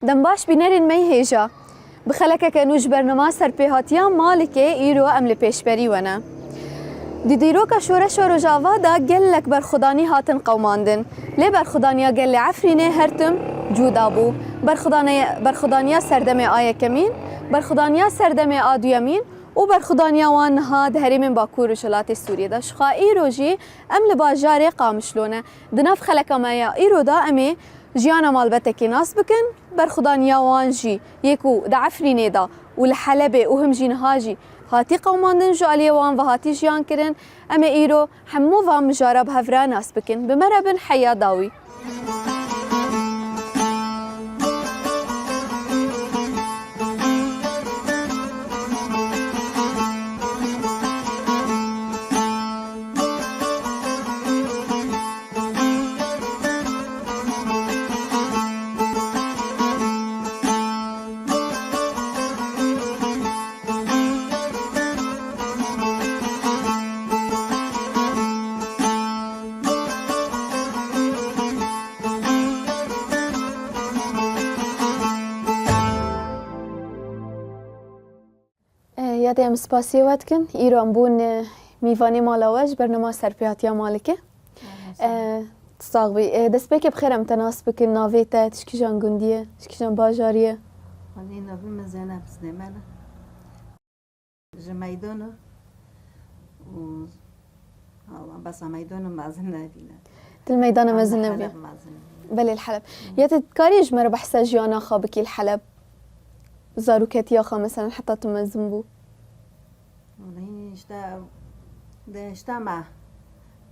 دنباش بینرین می هیجا بخلکه که نوش برنامه سرپیهاتیا مالکه ایرو عمل پیشبری ونه دیدیرو که شورش و رجاوا دا گلک برخدانی هاتن قوماندن لی برخدانیا گل عفرینه هرتم جودا بو برخدانیا سردم آیه کمین برخدانیا سردم آدویمین و برخدانیا وان ها دهریم باکور و شلات سوریه دا شخا ایرو جی عمل باجار قامشلونه دناف خلکه مایا ایرو دا امی جیانا مالبته کی ناس بکن برخدانیا وان جی یکو دا عفرینه دا و لحلبه و هم جین هاجی هاتی قوماندن جالی وان و هاتی جیان کرن اما ایرو همو و مجارب هفرا ناس بکن بمربن حیا داوی یادم سپاسی وقت کن ایران بون میوانی مالاوج برنامه سرپیاتیا مالکه تساقبی دست بکی بخیرم تناس بکن ناویتا تشکیجان گندیه تشکیجان باجاریه ولی ناوی مزنه بسنمانه جمعیدانو بس ميدان مازن نبينا دل ميدان مازن نبي بل الحلب يا تذكريش مرة بحسها جيانا خابكي الحلب زاروكات ياخا مثلا حتى تمزن بو والله اشتا مع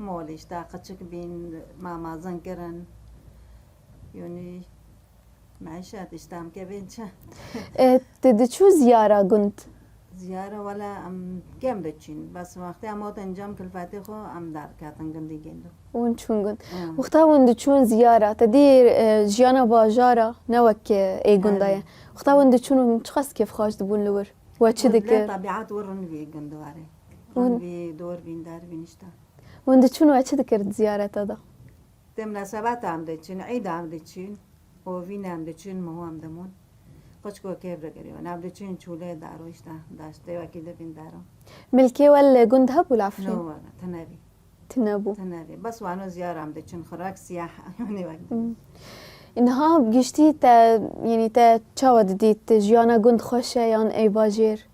مولي اشتا قتشك بين ما زنكرن يعني معيشات اشتا مكبين شا تدشو زيارة قنت زيارة ولا أم كم دتشين بس وقتی امات انجام کل فاتحه ام در کاتن گندی گندو ون چون گند وقتا وند چون زيارة تدير جيانا باجارة نوك اي گندايا وقتا وند چون تخص كيف خاش دبون لور واتش ذكر طبيعات ورن في گندواره ون في دور بين دار بينشتا وند چون واتش ذكر زيارة هذا مناسبات عم دتشين عيد عم دتشين وفين عم دتشين ما هو عم دمون قشكو كيف رجري وانا بدي تشين شولة دارو إشتا داشتة وكيد بين دارو ملكي ولا جند هب ولا عفرين؟ نو تنابو بس وانا زيارة عم بدي تشين خراج سياحة يعني وقت إنها بجشتي يعني تشاود ديت جيانا جند خوشة يعني أي باجير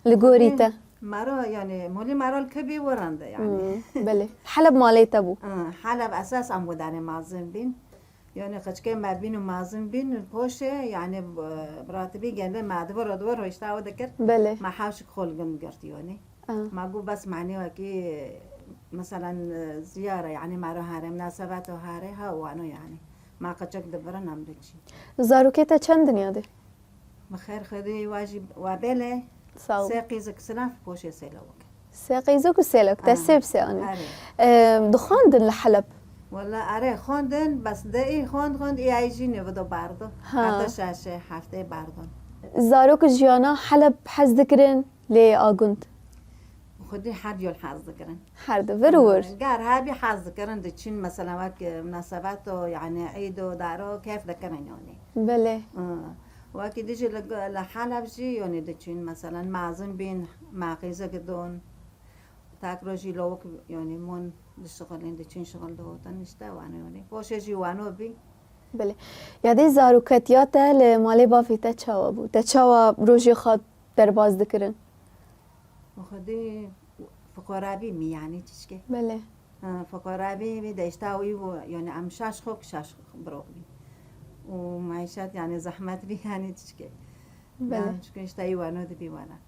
لجوريته مرة يعني مولي مرة الكبي ورانده يعني بله حلب ماليت أبو حلب أساس عم وداني معظم بين يعني قشكي ما بين ومازن بين البوشة يعني براتبي جنده ما دور ويشتاو ذكر بله ما حاوش خول جن قرتي يعني ما جو بس معني وكي مثلا زيارة يعني ما هاري مناسبات وهاري ها وانو يعني ما قشك دبرنا نمرتشي زاروكيتا چند نياده بخير خدي واجب وبله ساقي زك سلاف بوشة سيلوك ساقي زك وسيلوك تسيب سياني دخان دن لحلب والله آره خوندن بس دایی خوند ایجی نبودو باردو حتی شاشه هفته باردون زاروک جیانا حلب حز دکرن لی آگوند خودی هر یول حز دکرن هر دو ورور گار هابی حز دکرن دچین مثلا وقت مناسبات و یعنی عید و دارو کیف دکرن یعنی بله وقت دیجی لحلب جی یعنی دچین مثلا معزن بین معقیزه گدون تاکروجی لوک یعنی من دشغلين دچين شغل دوتن نشتا وانو يعني پوشه جوانو بي بله یادی زاروکتیاته لمالی بافی تچاوا بو تچاوا روزی خود در باز دکرن وخدي فقرابي مي يعني تشكي بله فقرابي بي دشتاوي يعني عم شاش خوك شاش بروك بي ومعيشات يعني زحمات بي يعني تشكي بله تشكي اشتاي وانو دبي وانا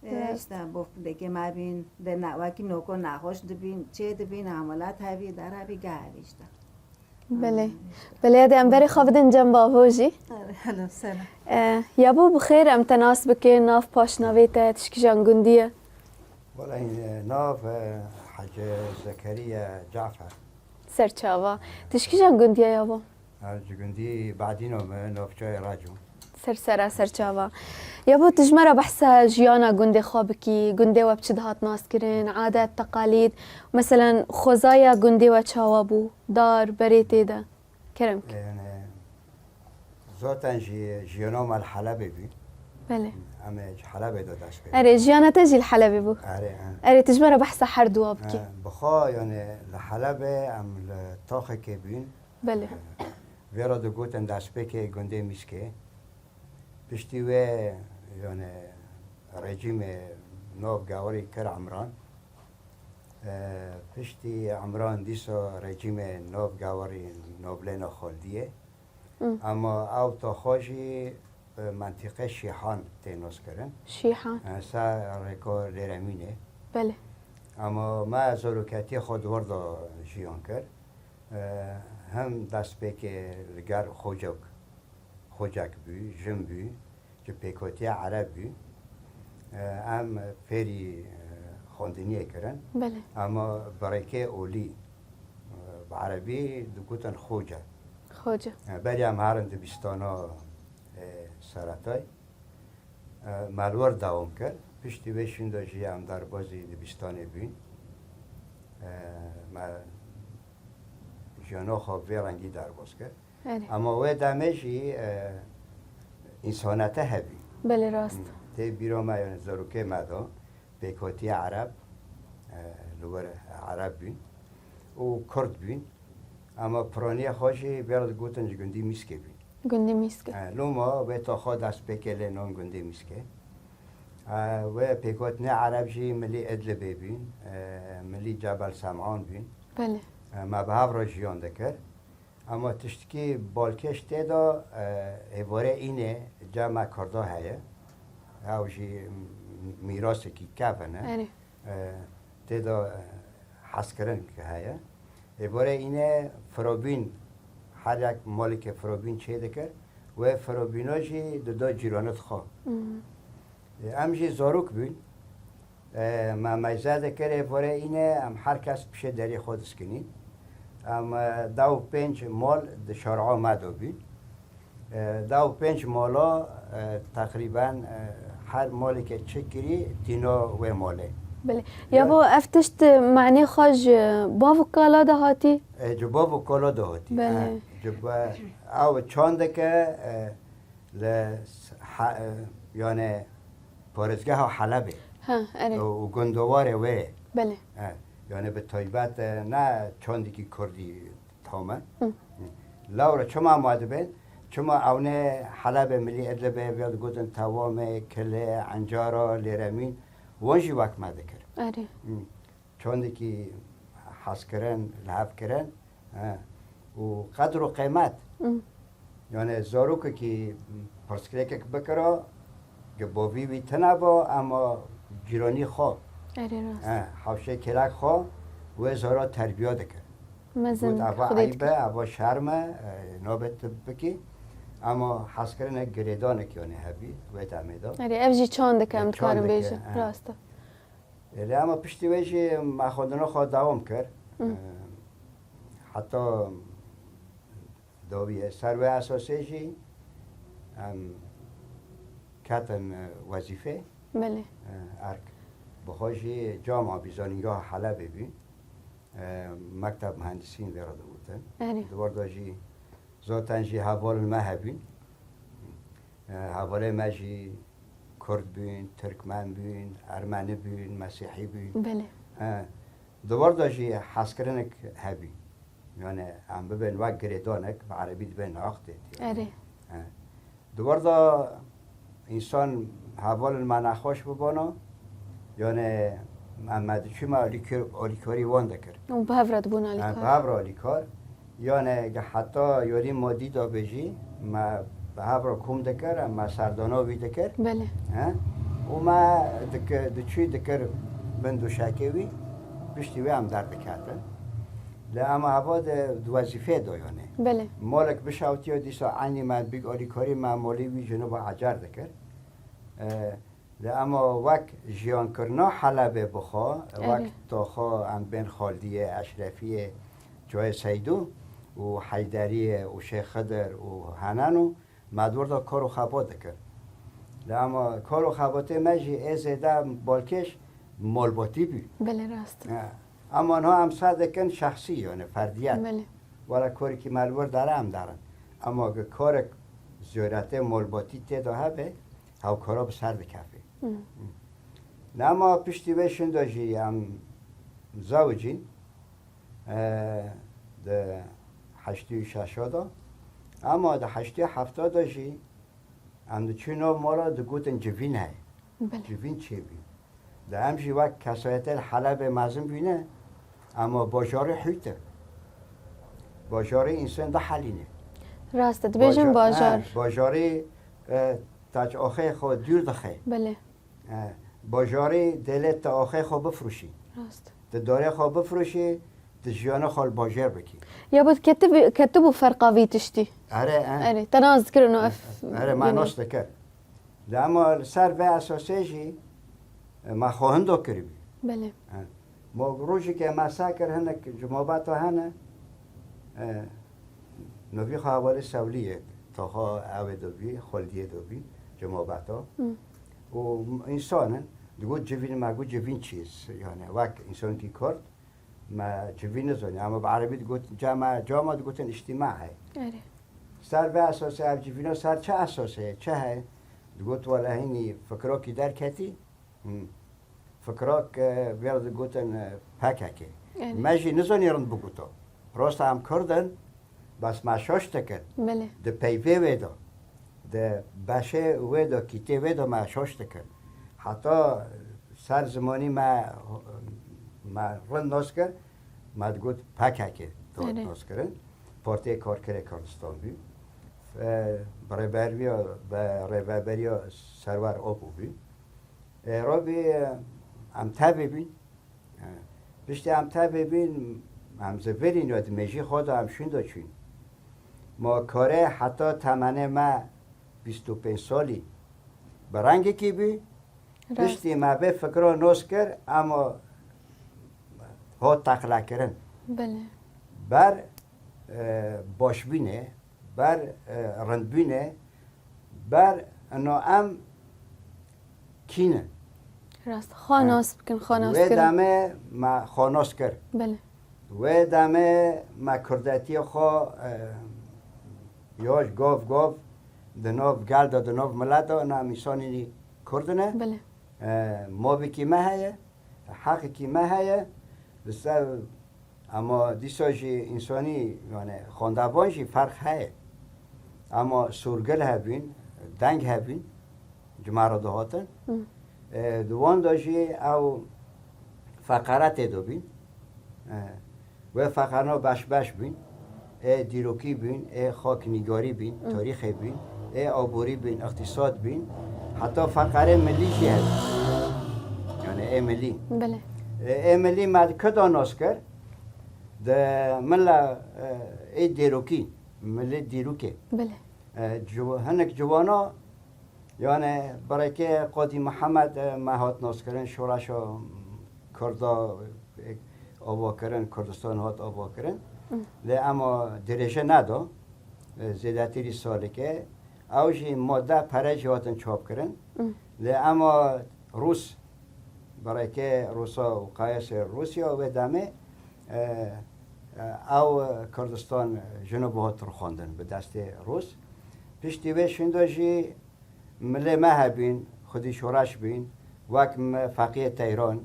اشتا بوف دیگه ما بین در نواکی نوکو نخوش دبین چه دبین عملات هایی در هایی گاهی اشتا بله یادی ام بری خوابدن جنب آووجی هلا سلام یا بو بخیر ام تناس بکن ناف پاش نویته تشکی جانگوندیه والله ناف حاج زكريا جعفر سرچاوا تشکی جانگوندیه یا بو جگندی بعدين ناف جاي راجو سرچاوا یا بو تجمرة بحثها جيانا قندي خوابكي قندي وبشدهات ناس كرين عادات تقاليد مثلا خوزايا قندي وشاوابو دار بريتي ده كرمك يعني ذاتن جیانا مال حلب بی بله اما حلب دو دست بی اره جیانا تجی الحلبي بو آره اره تجبره بحث حر دواب کی بخوا یعنی لحلب ام لطاقه که بین بله ویرا دو گوتن دست بی که گنده میسکه پشتی و یعنی رژیم نوب گاوری کر عمران پشتی عمران دیسا رژیم نوب گاوری نوبلین خالدیه اما او تا خوشی منطقه شیحان تینوس کرن شیحان سا رکار لیرمینه بله اما ما زروکتی خود وردا جیان کرد هم دست به که لگر خوجک بی جم بی که پیکوتی عرب بی هم فری خواندنیه کرن بله اما برکه اولی بعربی دکوتن خوجه خوجه بری هم هرن دبستانا سرطای مالور دوام کرد پشتی بشین داشتی هم در بازی دبستانه بین ما جانا خواب وی رنگی در باز کرد اره اما وی دمشی انسانته هبی بله راست تی بیرا ما یعنی زروکه مدا پیکوتی عرب لور عرب بین و کرد بین اما پرانی خوشی بیارد گوتن جگندی میسکه بین گندی میسکه لوما و تا خود دست بکله نان گنده میسکه و پیکوت نه عرب جی ملی ادلب بین ملی جبل سمعان بین بله ما به هفت را جیان دکر اما تشتکی بالکش تیدا عباره اینه جمع کرده هیه او جی میراث کی کفنه اره تیدا حس کردن که هیه عباره اینه فروبین هر یک مالک فروبین چه دکر و فروبیناجی دو جیرانت خواه امجی زاروک بین ما مجزه دکر عباره اینه هم هر کس پیش دری خود اسکنی ام دو پنج مال د شارعا مدو بین دو پنج مالا تقریبا هر مالی که چکری دینا و ماله بله یا با افتشت معنی خوش باو کالا ده هاتی جباب و کالا دهاتی بله. جبا او چانده که یعنی پارزگاه حلبه ها اره و گندواره وره بله یعنی به طیبت نه چاندی که کردی تامه لورا چما آماده بین چما اونه حلب ملی ادلبه بیاد گوتن توام کله انجارا لیرمین وانجی وقت مده کرد اره چاندی که حس کرن لحف کرن و قدر و قیمت یعنی زاروک که پرسکریک که بکرا که باوی وی تنبا اما جیرانی خواه اره راست حوشه کلک خواه و زارا تربیه دکر بود مزن اوا خودت عیبه اوا شرمه نابت بکی اما حس کرن گریدانه که یعنی هبی و دمیدا اره افجی چانده که هم چانده کارم که، بیشه راسته یعنی اما پشتی ویشی ما خودنا خواه دوام کرد حتی دوی سروی اساسیشی کتن وظیفه بله ارک بخوشی جامعه بیزانیگاه حلب بی مکتب مهندسین در بودن اره دوبار داشی ذاتن جی حوال مهبین حواله مجی کرد بین ترکمن بین ارمنی بین مسیحی بین بله دوبار داشی حس کرنک هبی یعنی هم ببین وقت گریدانک و عربی بین آخته اره دوبار دا انسان حوال من نخواش ببانا یعنی محمد چی ما آلیکاری وانده کرد اون به هفرد بون علی به کار هفر آلیکار یعنی که حتی یاری مادی دا بجی ما به هفر کم دکر ما سردانا وی دکر بله و ما دچی دکر بندو شکوی پشتی وی هم درد کردن اما هوا دو وظیفه دا یعنی بله مالک بشاوتی و دیسا عنی من بیگ آلیکاری معمولی وی جنوب عجر دکر اما وقت جیان کرنا حلب بخوا وقت تاخا ام بین خالدی اشرفی جای سیدو و حیدری و شیخ خضر و هنانو مدور دا کارو خبا دکر اما کارو خباته مجی از دم بالکش مالباتی بی بله راست اما آنها هم صدقن شخصی یعنی فردیت بله ولی کاری که ملور داره هم دارن اما اگه کار زیارت مالباتی تدا هبه هاو کارا به سر بکفه نما پشتی بشن داجی هم زوجین ده 86 دا اما ده 87 داجی هم ده چونو مالا ده گوتن جوین های جوین چه بی ده همشی وقت کسایت حلب مزم بینه اما باجار حیطه باجار انسان ده حلینه راست دبیجم باجار باجاری تاج آخه خود دور دخه بله باجاری دلت تا آخه خود بفروشی راست داره خود بفروشی تجیانه خال باجر بکی یا بود كتبوا فرقاوي تشتي اره تنا اذكر انه اف اره معناش دکر اما سر به اساسه جی ما خواهندو کردی بله ما روزی که مساکر هنه جمعات هنه نوی خواهوال سولیه تا خواه اوه دوبی خلدیه دوبی جمعات ها و انسان دگو جوین مگو جوین چیز یعنی وقت انسان کی کرد ما جوین زنی اما به عربی دگوت جامعه دگوتن اجتماع های سر به اساس اف جوینا سر چه اساسه چه های دگوت والا هینی فکرا کی در کتی فکرا که بیاد دگوتن پککه ماجی نزنی رند بگوتو راست هم کردن بس مشاش تکرد بله ده پیوه ویدا ده باشه ویدا کیته ویدا مشاش تکرد حتی سر زمانی ما رند ناس کرد ما دگوت پککه داد ناس کرد پارتی کار کرده کردستان بی برای بریا سرور آبو بی را بی امتا ببین بشتی امتا ببین همزه برین یاد میجی خود هم شونده چون ما کاره حتی تمنه ما 25 سالی برنگی کی بی بشتی ما به فکر نوز کرد اما ها تقلا کرن بله بر باش بینه بر رند بینه بر ناام کینه راست خاناس بکن خاناس و کرد دمه ما خاناس کرد بله و دمه ما کردتی خو یاش گاف دناف گلدا دناف ملدا نام انسانی کردنه بله ما بکی ما هیه حق کی ما هیه بسر اما دیساجی انسانی یعنی خاندوانشی فرق هیه اما سورگل هبین دنگ هبین جمعه دهاتن دوان داشی او فقرت دو بین و فقرنا بش بین دیروکی بین خاک نگاری بین تاریخ بین آبوری بین اقتصاد بین حتی فقره ملیشی هست یعنی ملی بله ملی مد کدا ناس کرد ده ملا دیروکی ملی دیروکه بله هنک جوانا یعنی برای که قاضی محمد مهات ناس کردن شوراشو کردا آوا کردن کردستان هات آوا کردن لی اما درجه ندا زیادتی ساله که اوجی ماده پرج هاتن چاپ کردن لی اما روس برای که روسا و قایس روسیا و دمه او کردستان جنوب هات رو خواندن به دست روس پشتی به شنداجی ملی مه بین خودی شورش بین وک فقیه تیران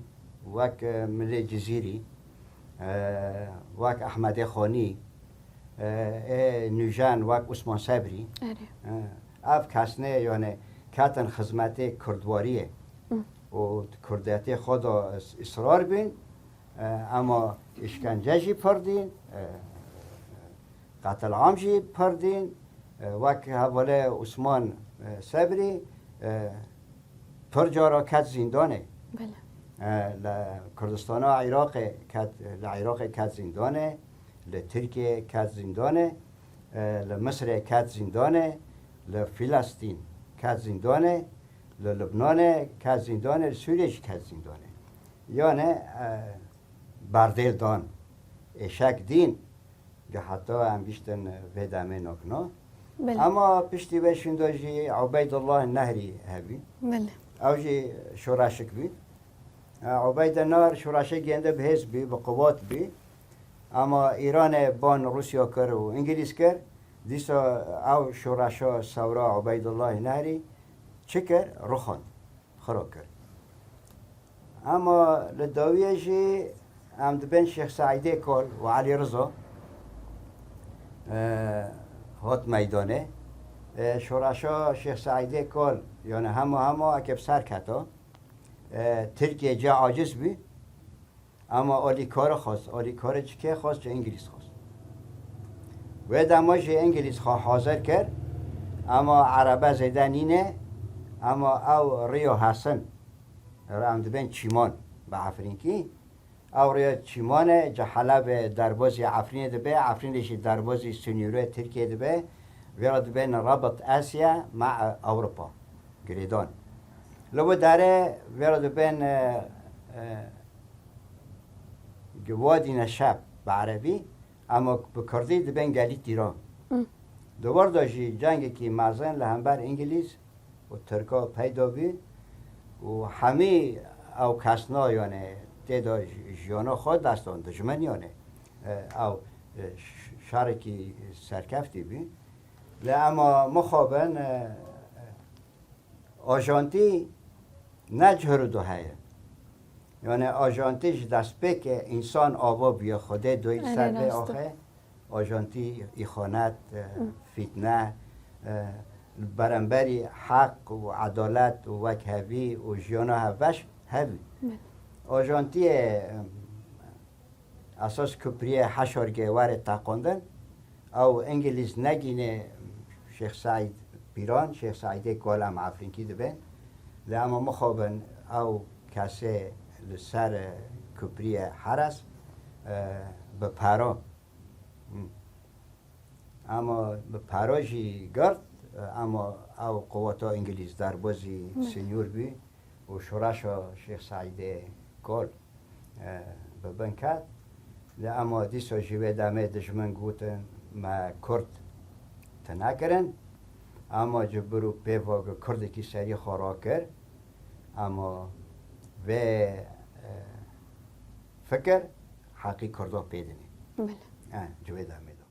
وک ملی جزیری وک احمد خانی نوجان وک عثمان صبری اف کسنه یعنی کتن خدمت کردواریه و کردیت خود اصرار بین اما اشکنجه جی پردین قتل عام جی پردین وک حواله عثمان صبری پر جارا کت زندانه بله کردستان ها عراق کت زندانه لترکیه کت زندانه لمصر کت زندانه لفلسطین کت زندانه لبنان کت زندانه لسوریه کت زندانه یعنی بردیل دان اشک دین که حتی هم بیشتن ویدامه نکنا بله اما پشتی بشون داشتی عبید الله نهری هبی بله اوجی شوراشک بی عبید النهر شوراشک گنده به حزب بی به قوات بی اما ایران بان روسیا کرد و انگلیس کرد دیسا او شورشا سورا عبید الله نهری چکر رو خواند خراب کرد اما لداویجی هم دبن شیخ سعیده کل و علی رضا هات میدانه شورشا شیخ سعیده کل یعنی همه اکب سر کتا ترکیه جا عاجز بی اما آلی کار خواست آلی کار چکه خواست چه انگلیس خواست و دماج انگلیس خواه حاضر کرد اما عربه زیده نینه اما او ریو حسن رام دبن چیمان به عفرینکی او ریو چیمان جا حلب دربازی عفرین دبه عفرینش دربازی سنیوره ترکیه دبه ویراد بین رابط آسیا مع اروپا گریدان لو داره ویراد بین جوادی نشاب بعربی اما بکردی دبن گلی تیران دوبار داشتی جنگی که مازن لهمبر انگلیس و ترکا پیدا بی و همه او کسنا یعنی تعداد جیانا خود دستان دشمن یعنی او شرکی سرکفتی بی اما مخابن آجانتی نجهر دو هیه یعنی آجانتیش دست که انسان آوا بیا خوده دوی سر به آخه آجانتی ایخانت فتنه برانبری حق و عدالت و وک هوی و جیانا هوش هوی آجانتی اساس کپریه حشارگه وار تاقاندن او انگلیس نگینه شیخ سعید پیران شیخ سعیده کالم عفرینکی دبن اما مخابن او کسی لسر کپریه حرس به پرا اما به پراجی گرد اما او قواتا انگلیس در بازی سنیور بی و شورشا شیخ سعیده کال به بنکت اما دیسا جیوه دمه دشمن گوتن ما کرد تنکرن اما جبرو پیواگ کرد کی سری خورا کرد اما و فکر حقی کردا پیدنی بله جوه دمه دو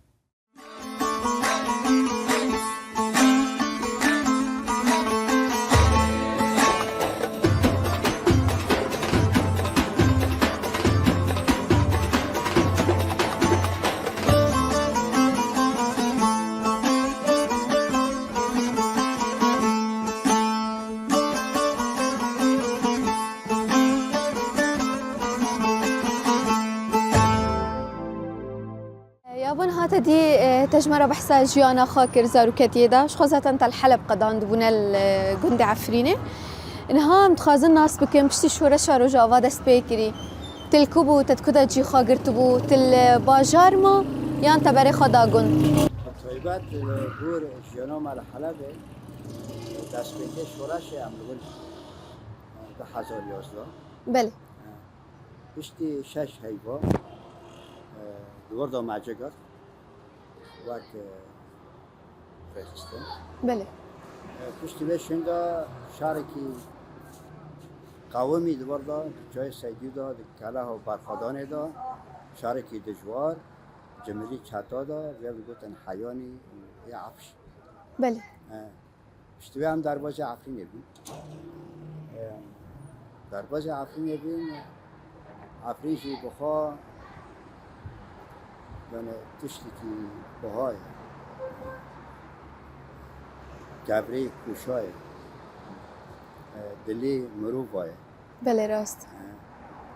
يابن هاتا دي تجمرة بحسا جيانا خاكر زارو كتيدا شخوزة انت الحلب قدان دبونا الجند عفريني انها متخازن ناس بكم بشتي شورا شارو جاوا دست بيكري تلكبو تتكدا جي خاكر تبو تل باجار ما يان تبري خدا جند طيبات بور جيانا مال حلب دست بيكي شورا شي عملون ده 1011 بله بشتي شش هيبا دواردا معجقات وك فرستن بله پشتی بهشون دا شارکی قومی دواردا جای سیدی دا کله و برخادانه دا شارکی دجوار جمهوری چتا دا و گفتن حیانی یا عفش بله پشتی به هم درباز عفرین بین درباز عفرین بین عفرینشی بخوا یعنی تشتی که بهای جبری کوشای دلی مروفای بله راست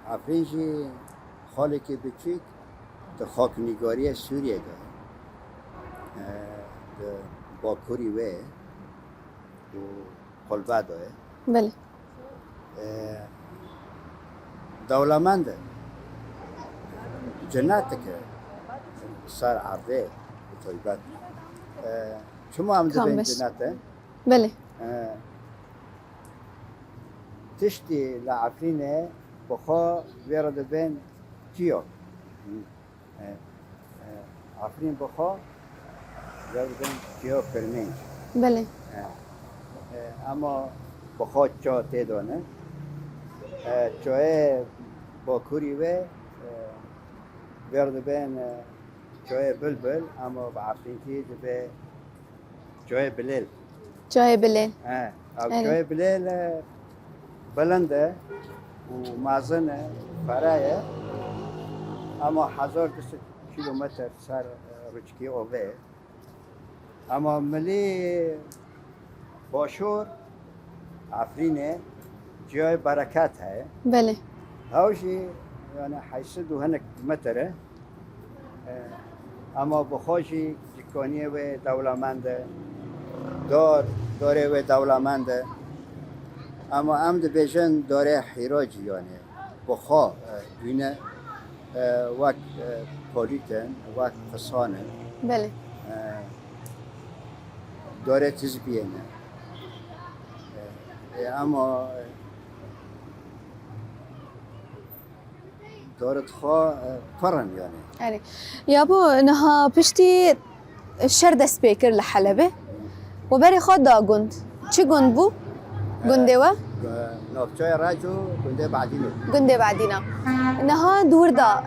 افرینجی خالی که بچیک در خاکنگاری سوریه ده باکوری و قلبه ده بله دولمنده جنت که سر عرضه طیبت شما هم دبین جنته بله تشتی لعفرینه بخوا ویرا دبین کیا عفرین بخوا ویرا دبین کیا پرمینج بله اما بخوا چا تیدانه چاه با کوری و ویرا دبین جای بلبل اما به عفرینتی به جای بلیل. جای بلیل. او جای بلیل بلنده و مازنه فرایه اما 1200 کیلومتر سر رچکی اوه. اما ملی باشور عفرینه جای برکت ہے. بله. هاوشی یعنی 800 متره اما بخوشی جکانیه و دولمنده داره و دولمنده اما عمد بیشن داره حیراجی یعنی بخوا دونه وقت پولیتن وقت فسانه بله. داره تزبینه اما دارت خوا پرن یعنی. آره. یابو نها پشتی شر دست بیکر لحلبه و بری خود دا گند. چی گند بو؟ گنده و؟ نافچای راجو گنده بعدینه. گنده بعدینا. نها دور دا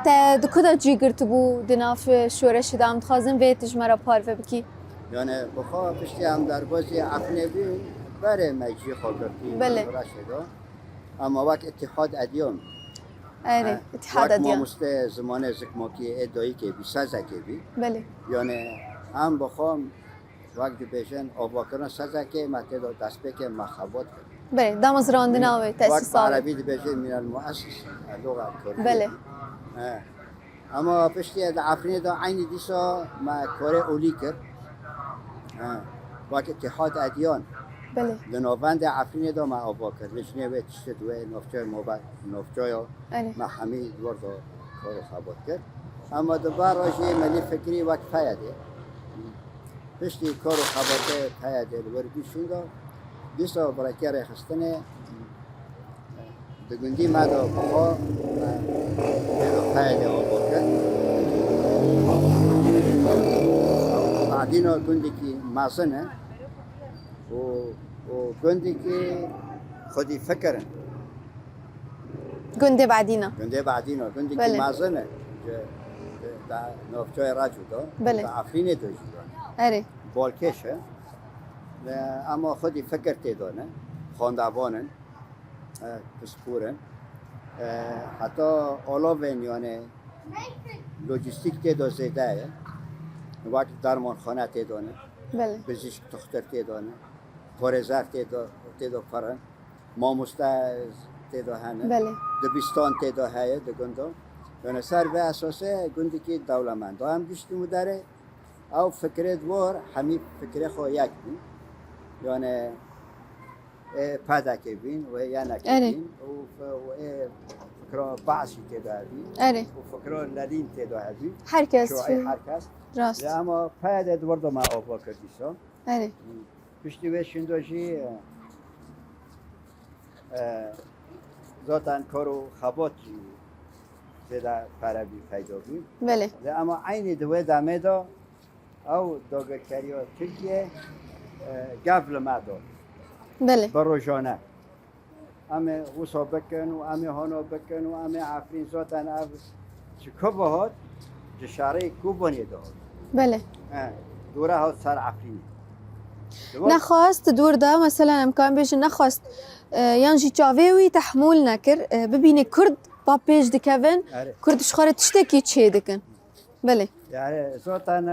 تا دکودا جیگرت بو دناف شورش دام تخازن ویتش مرا پارو بکی. یعنی بخوا پشتی هم در بازی عفنه بی بره مجی خاکرتی. بله. اما وقت اتحاد ادیان. آره. اتحاد ادیان. وقت ما مسته زمان زکماکی ادایی که بی سازه که بی. بله. یعنی هم بخوام وقت بیشن آباکران سازه که متدو دست بکه مخابات کرد. بله. دامز راندنا و تأسیس وقت عربی بیشن من المؤسس اللغة الكردية. بله. اما پشتی عفرینه دا عینی دیسا ما کاره اولی کرد. وقت اتحاد ادیان. بله. لنوبند عفرینه دا ما آبا کرد. نشنه و تشت دوه نفچای موبت نفچای ما همه دور دا کارو خبات کرد. اما دوباره راجی ملی فکری وقت پیاده. پشتی کارو خباته پیاده دوباره بیشون دا دیسا برای که رخستنه دگندی ما دا بخوا دیدو پیاده آبا کرد. بعدینا گندی که مازنه و گندی که خودی فکرن. گنده بعدینا. گنده بعدینا گندی که مازنه در نافچای راجو دا. بله. عفرینه دوشی دا. آره. بالکشه اما خودی فکر تیدانه خاندوانن پسپورن حتی آلاوین یعنی لوجستیک تیدا زیده وقت درمان خانه تیدانه بله. پزشک دختر تیدانه پارزر تیدا پرن ماموسته تیدا هنه بله. دبستان تیدا هایه دگنده یعنی سر به اساسه گندی که دولمند هم گشتی مداره او فکر دوار همی فکر خو یک بین یعنی پدک بین و یا نکبین و فکر بعضی تدا بین و فکر لدین تدا بین هر کس راست اما پد دوار دو ما آبا کردی سا پشتی به شندوشی ذاتن کارو خبات زیده پربی پیدا بین بله. اما عین دوه دمه دا او داگرکاری ترکیه قبل ما داد. بله. بروجانه. همه وسا بکن و همه هانا بکن و همه عفرین زاتن او چکوبه هات جشاره کوبانی داد. بله. دوره هات سر عفرین. نخواست دور دا مثلا امکان بیش نخواست یعنی چاوی تحمل نکر ببینه کرد با پیش دکون کردش خاره تشتکی چه دکن. بله. یعنی زاتن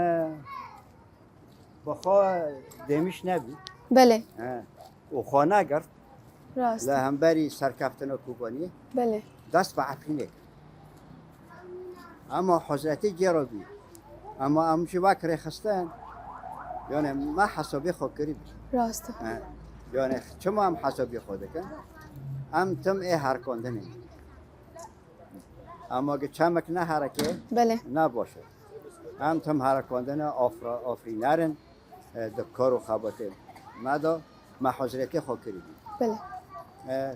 بخوا دمیش نبی. بله. و خانه گرد. راست. لهمبری سرکفتن کوبانی. بله. دست به عفرینه. اما حضرتی جرابی. اما امشی وکر خستن. یعنی ما حسابی خود کرد. راست. یعنی چما هم حسابی خود کن. هم تم هر کندنی. اما که چمک نه حرکه. بله. نباشه. هم تم حرکاندن آفرینرن دکار و خباته مدا ما حضرتی خود کردیم. بله.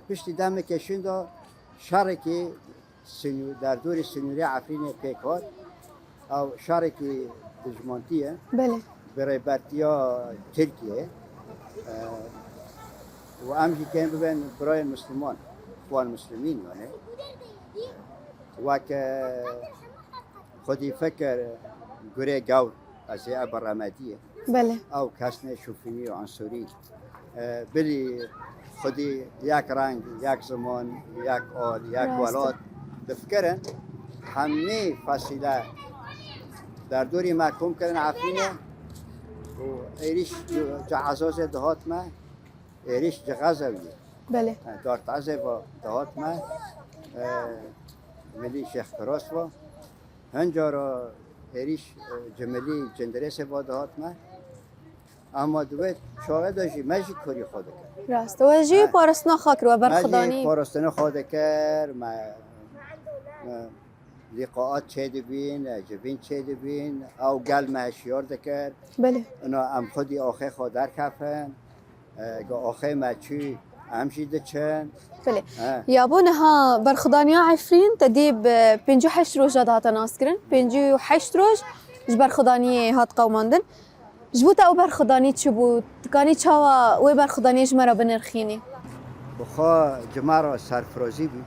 پشتی دم کشون دا شرکی در دور سنوری عفرین پیکار او شرکی دجمانتیه. بله. برای برتیا ترکیه و امشی که ببین برای مسلمان خوان مسلمین یعنی و که خودی فکر گره گور از ابرامدیه بله او کسنه شوفینی و عنصری بلی خودی یک رنگ یک زمان یک آل یک راسته. ولاد دفکرن همه فصیله در دوری محکوم کردن عفرینه و ایریش جعزاز دهات ما ایریش جغازویه بله دارت عزه و دهات ما ملی شیخ فراس و هنجارا ایریش جملی جندرس و دهات ما اما دوید شاقه داشتی مجی کاری خود کرد راست و جی پارسنا خاک رو بر مجی خدانی پارستن خود کرد لقاءات چه دبین جبین چه دبین او گل مهشیار دکر بله اونا ام خودی آخه خود در کفن آخه مچی همشی دچن بله یابون ها بر خدانی عفرین تدیب 58 روز جدات ناس کرن 58 روز جبر خدانی هات قوماندن جبوت او بر خدانی چی بود کانی چاوا و بر خدانی جمرا بنرخینی بخوا جمعه سرفرازی بی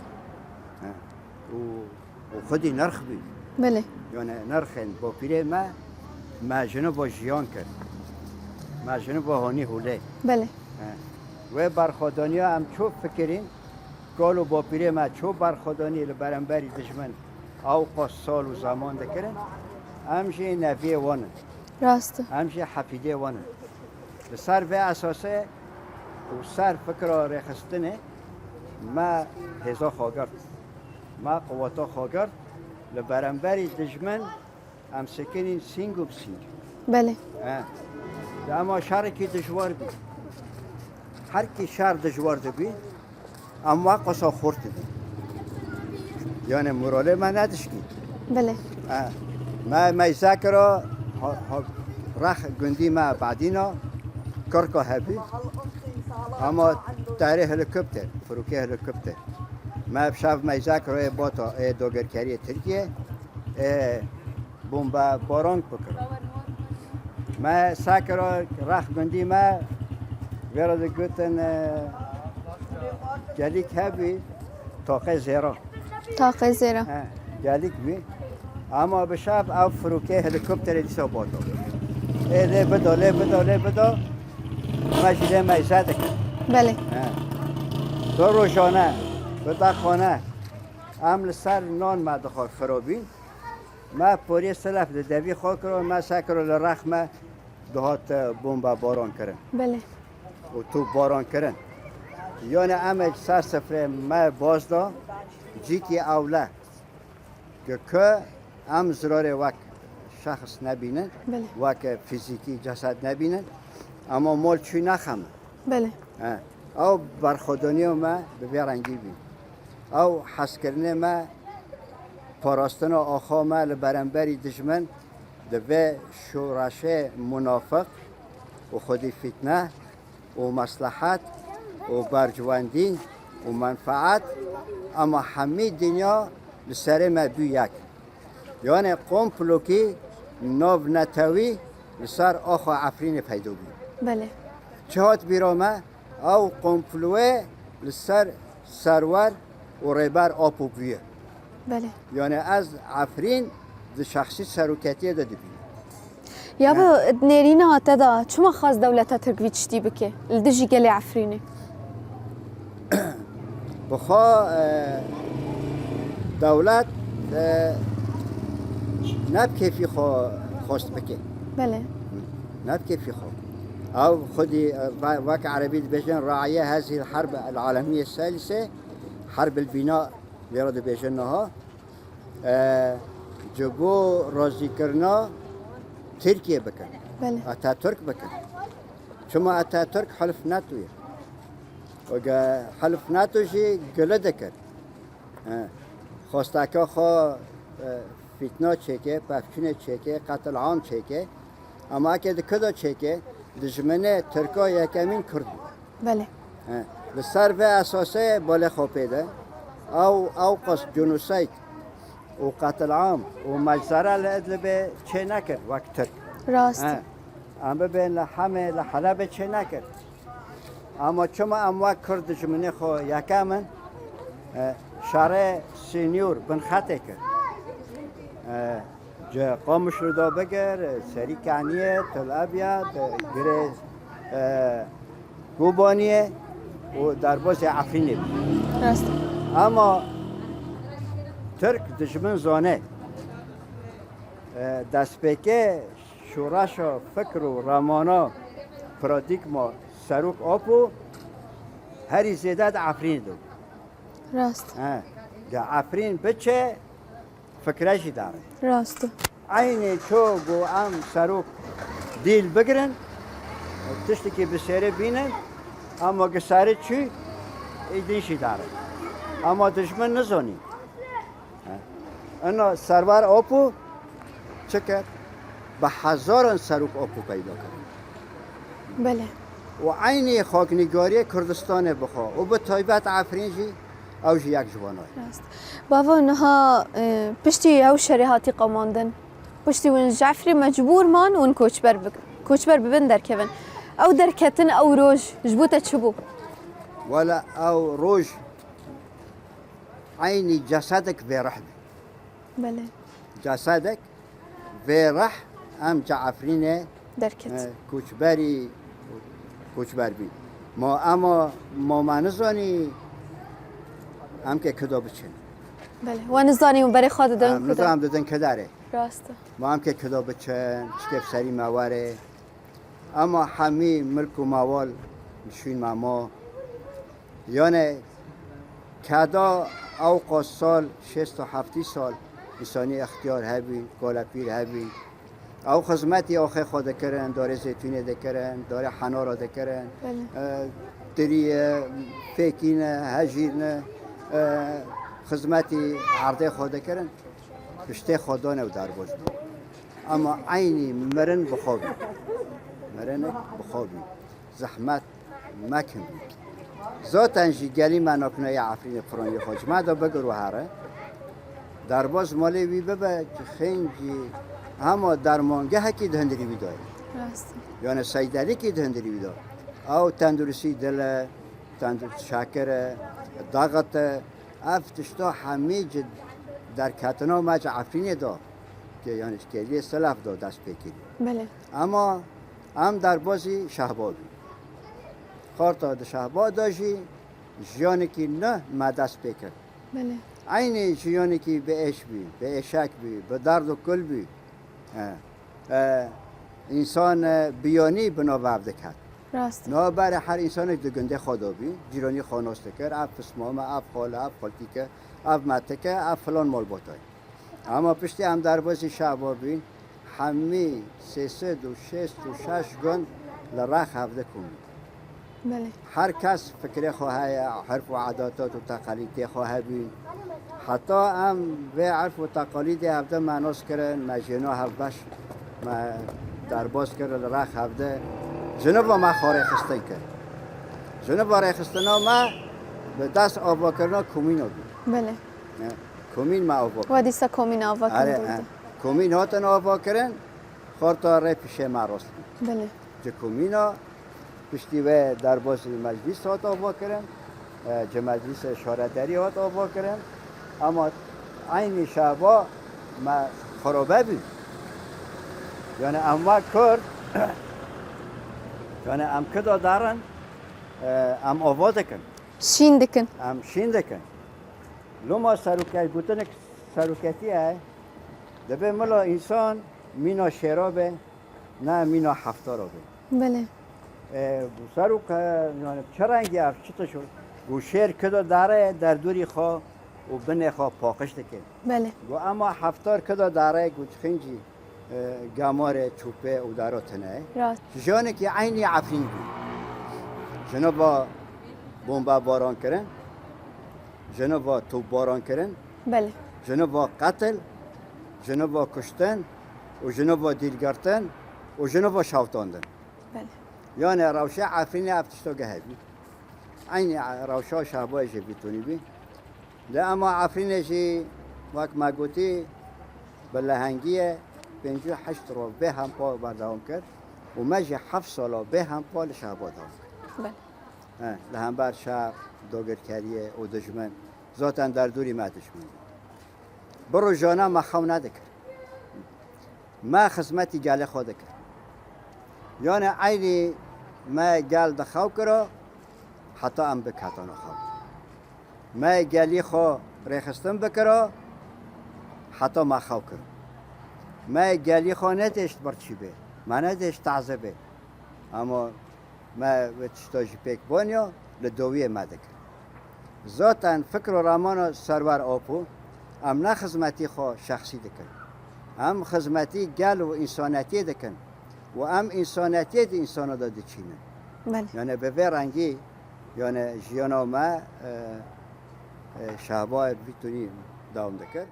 و خودی نرخ بی بله یعنی نرخن با پیره ما جنو با جیان کرد ما جنو با هانی هوله بله و برخودانی هم چو فکرین گالو با پیره ما چو برخودانی لبرنبری دشمن او قاس سال و زمان دکرن همشه نفیه وانن راست همشه حفیده وانن سر به اساسه و سر فکر رخستنه ما هزا خواگرد ما قواتا خواگرد لبرنبری دشمن هم سکنین سینگ و بسینگ بله اما شهر کی دشوار بی هر کی شهر دشوار بی اما قصا خورد بی یعنی مراله ما ندشکی بله ما ذاکر رخ گندی ما بعدینا کرکا هبی اما تاریخ هلیکوپتر فروکی هلیکوپتر ما بشاف ما ذاکر باتا دوگرکاری ترکیه بمب باران بکر ما ساکر رخ گندی ما ورد گوتن جلیک هبی طاقه زیرا طاقه زیرا جلیک بی اما بشاف او فروکی هلیکوپتر دیسا باتا لی بدا ما جیده ما ایزاده کرد بله دو روشانه بدا خانه عمل سر نان ما دخواه فرابین ما پوری سلف دوی خواه کرد ما ساکر لرخ ما دهات بمب باران کرن بله و تو باران کرن یعنی امج سر سفره ما باز دا جیکی اوله که ام زرار وک شخص نبینن بله وک فیزیکی جسد نبینن اما مال چی نخمه بله او برخودانی ما به رنگی بین او حس کردن ما پاراستن آخا ما لبرنبری دشمن دوی شورشه منافق و خودی فتنه و مصلحت و برجواندی و منفعت اما همه دنیا لسر ما بی یک یعنی قوم پلوکی نو نتوی لسر آخا عفرین پیدا بید بله چهات بیرامه او قوم پلوه لسر سرور و ریبر آپو بیه بله یعنی از عفرین د شخصی سروکتی ده بینه یا با نرینا تدا چما خاص دولتا ترکوی چتی بکه لدجی گلی عفرینه بخوا دولت نب کیفی خواست بکه بله نب کیفی خواست او خودی وك عربي بيجن راعية هذه الحرب العالمية الثالثة حرب البناء بيرد بيجنها جبو رازي كرنا تركيا بكن بله اتاتورك بكن شما اتاتورك حلف ناتوية وجا حلف ناتو شي قلدكر خواستاكا خو فتنة چيكي پفچونه چيكي قتل عام چيكي اما اكيد كدا چيكي دجمنه ترکا یکمین کرد بله لسر به اساسه بالا خوپیده او قصد جنوساید و قتل عام و مجزره لعدل به چه نکرد وقت ترک راست اما بین همه لحلب چه نکرد اما چما اموا کرد دجمنه خو یکمن شهر سینیور بن خطه کرد جا قامش رو دا بگر سری کنیه تل ابیض گره گوبانیه و درباز عفرینه بید. راست اما ترک دشمن زانه دست پیکه شورش و فکر و رامانا پرادیکما سروک آپو هری زیده دا عفرین دو راست دا عفرین بچه فکرشی داره راست عینی چو گو ام سروک دیل بگرن تشتی که بسیاره بینن اما گساره چی ایدیشی داره اما دشمن نزانی انا سرور آپو چه کرد؟ به هزاران سروک آپو پیدا کرد بله و عینی خاکنگاری کردستان بخوا و به طایبت عفرینجی اوجی یک جوانای راست باوا نها پشتی او شریحاتی قماندن پشتی ون جعفری مجبور مان ون کوچبر ببن در کون او در کتن او روش جبوته چبو ولا او روج عینی جسدک به رحم بله جسدک به رح ام جعفرینه در کت کوچبر بی اما ما نزانی هم که کدا بچن بله و نزانی و برای خود دادن نظام دادن که داره راست ما هم که کدا بچن چکف سری مواره اما همی ملک و موال نشوین ما یعنی کدا او سال 67 سال انسانی اختیار هبین گالا پیر هبین او خدمتی آخه خود کرن داره زیتونه دکرن داره حنارا دکرن دری فکینه هجیرنه خدمتی عرضه خود کرن پشته خدا نو در باز اما عینی مرن بخوابی زحمت مکن ذاتنجی گلی من اکنای عفرین فرانی خوش ما دا بگرو هره در باز مالی وی ببه که خینجی اما درمانگه هکی دهندری بیدای یعنی سیدری که دهندری بیدای او تندرسی دل تندرسی شکر داغت افتشتا همه جد در کتنا مج عفرین دا که یعنی شکلی سلف دا دست بکیدی بله اما هم در بازی شهبابی خارتا در شهباب داشی جیانی که نه ما دست بکرد بله عینی جیانی که به عشق بی به عشق بی به درد و کل بی انسان بیانی بنا وعده کرد راست نه برای هر انسان دگنده خدا بی جیرانی خاناسته کرد اف اسمام اف خاله اف خالتی که اف متکه اف فلان مال باتای اما پشتی هم در بازی شهبابی همه 366 گن لرخ هفته کنید بله هر کس فکر خواهی عرف و عادات و تقالید خواهی بین حتی هم به عرف و تقالید هفته معناس کرن مجینا هفبش در باز کرن لرخ هفته جنوب ما خاره خستن کرد جنوب رای خستن ما به دست آوا کردن کمین ها بید بله کمین ما آوا کرد و دیسا کومین آوا کرد کمین هاتن آوا کرن خورتا رای پیشه ما راست بله جه کمین ها پشتی و در باز مجلس هات آوا کرن جه مجلس شارعداری هات آوا کرن اما عین شعبا ما خرابه بید یعنی اما کرد یعنی ام کدا دارن ام آوا دکن شین دکن ام شین دکن لما سروکت گوتن سروکتی های دبه ملا انسان مینا شرابه نه مینا هفتارابه بله سروک یعنی چه رنگی هست چطور شد گو شیر کدا داره در دوری خواه و بنه خواه پاکش دکن بله گو اما هفتار کدا داره گو خنجی گامار چوبه و داراتنه راست جانه که عینی عفرین بود جنا با بمب باران کردن جنا با توپ باران کردن بله جنا با قتل جنا با کشتن و جنا با دیلگرتن و جنا با شوتاندن بله یعنی روشه عفرین افتشتا گهبی عینی روشه شعبای بیتونی بی اما عفرینشی وقت ما گوتی بلهنگیه 58 رو به هم پا بردام کرد و مجی 7 سالا به هم پا لشعبا دام کرد بله لهم بر شعب داگرکریه و دشمن ذاتن در دوری ما دشمن برو جانا ما خو ندکر ما خدمتی گل خود کرد یعنی عینی ما گل دخاو کرا حتی ام بکاتان خواهد ما گلی خو ریخستم بکرا حتی ما خواهد کرد ما گلی خو نداشت برچی به ما نداشت تعذبه اما ما وچتاجی پیک بانیا لدویه ما دکر ذاتاً فکر و رامان سرور آپو ام نه خدمتی خو شخصی دکن ام خدمتی گل و انسانیتی دکن و ام انسانیتی دی انسان داده چینه بله یعنی به وی رنگی یعنی جیانا ما شهبای بیتونی داوم دکر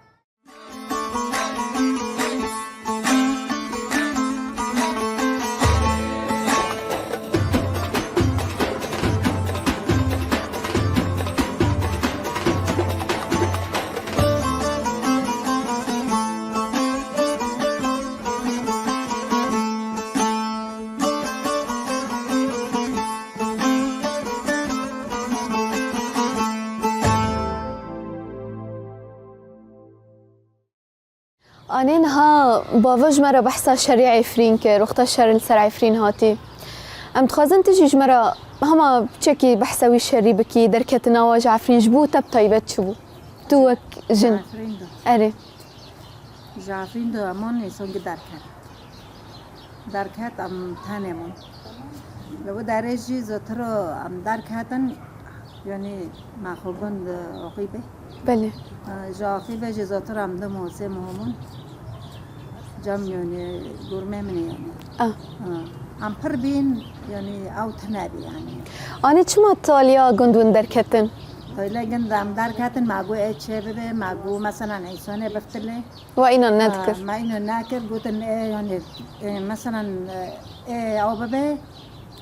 آنین ها باوج مرا بحثا شریع عفرین که رختا شر سر عفرین هاتی ام تخازن تجيج مرا هما بچکی بحثوی شری بکی در کتنا واج عفرین جبو تب طیبت شبو تو جن عفرین دو اره عفرین دو امان سونگ درکت ام تنمون لو درجی زتر ام درکتن یعنی مخوبن عقیبه بله عقیبه جزاتر ام دو موسه مهمون جم یعنی گرمه منی یعنی ام پر بین یعنی او تنابی یعنی آنی چما تالیا گندون در کتن تایلا گندم درکتن ماگو چه بده ماگو مثلا ایسانه بفتله و اینا ندکر ما اینو نکر گفتن یعنی مثلا او ببه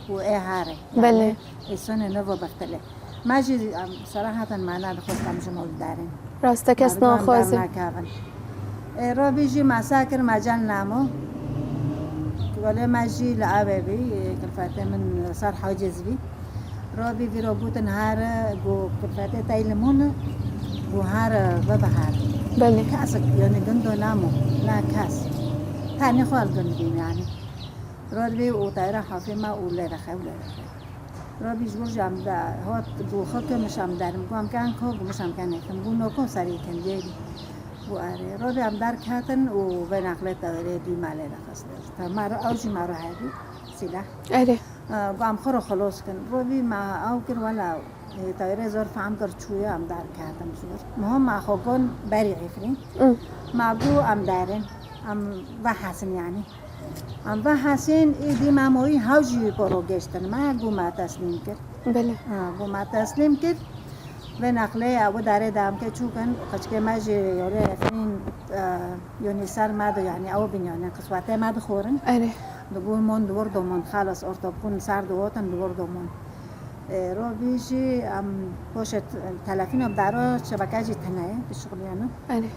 و هاره بله. ایسانه نو بفتله ما جی صراحة معنا خودم جمول داریم راسته کس ناخوازه را بیجی مساکر مجال نامو ولی مجی لعبه بی کلفته من صار حاجز بی را بی ویرو بوتن هار گو کلفته تایلمون گو هار ببهار بله کاس یعنی گندو نامو لا کاس تانی خوال گندیم یعنی را بی او تایره حافی ما اوله رخه را بی جور جام دا هات گو خک مشام دارم گو هم کن کو گو مشام کن نکم گو نکو سری کن دیگی گو آره را بی هم در کاتن و به نقله تغییر دی ماله رخصت تا مارو اوجی مارو هایی سیلا اره گو هم خورو خلاص کن را بی ما او کر ولا تغییر زور فهم کر چویا هم در کاتم زور مهم ما خوگون بری عفرین ما گو هم دارن هم وحسن یعنی ام و حسین ایدی ماموی هاوجی برو گشتن ما گو ما تسلیم کرد بله گو ما تسلیم کرد و نقله او داره دام که چوکن قچکه ما جی یوره افرین یونی سر مادو یعنی او بینیانه قصواته مادو خورن اره دو من دور دومن خلاص ارتبون سر دوتن دور دومن رو بیشی ام پوشت تلفین اب دارو شبکه جی تنه بشغلیانه اره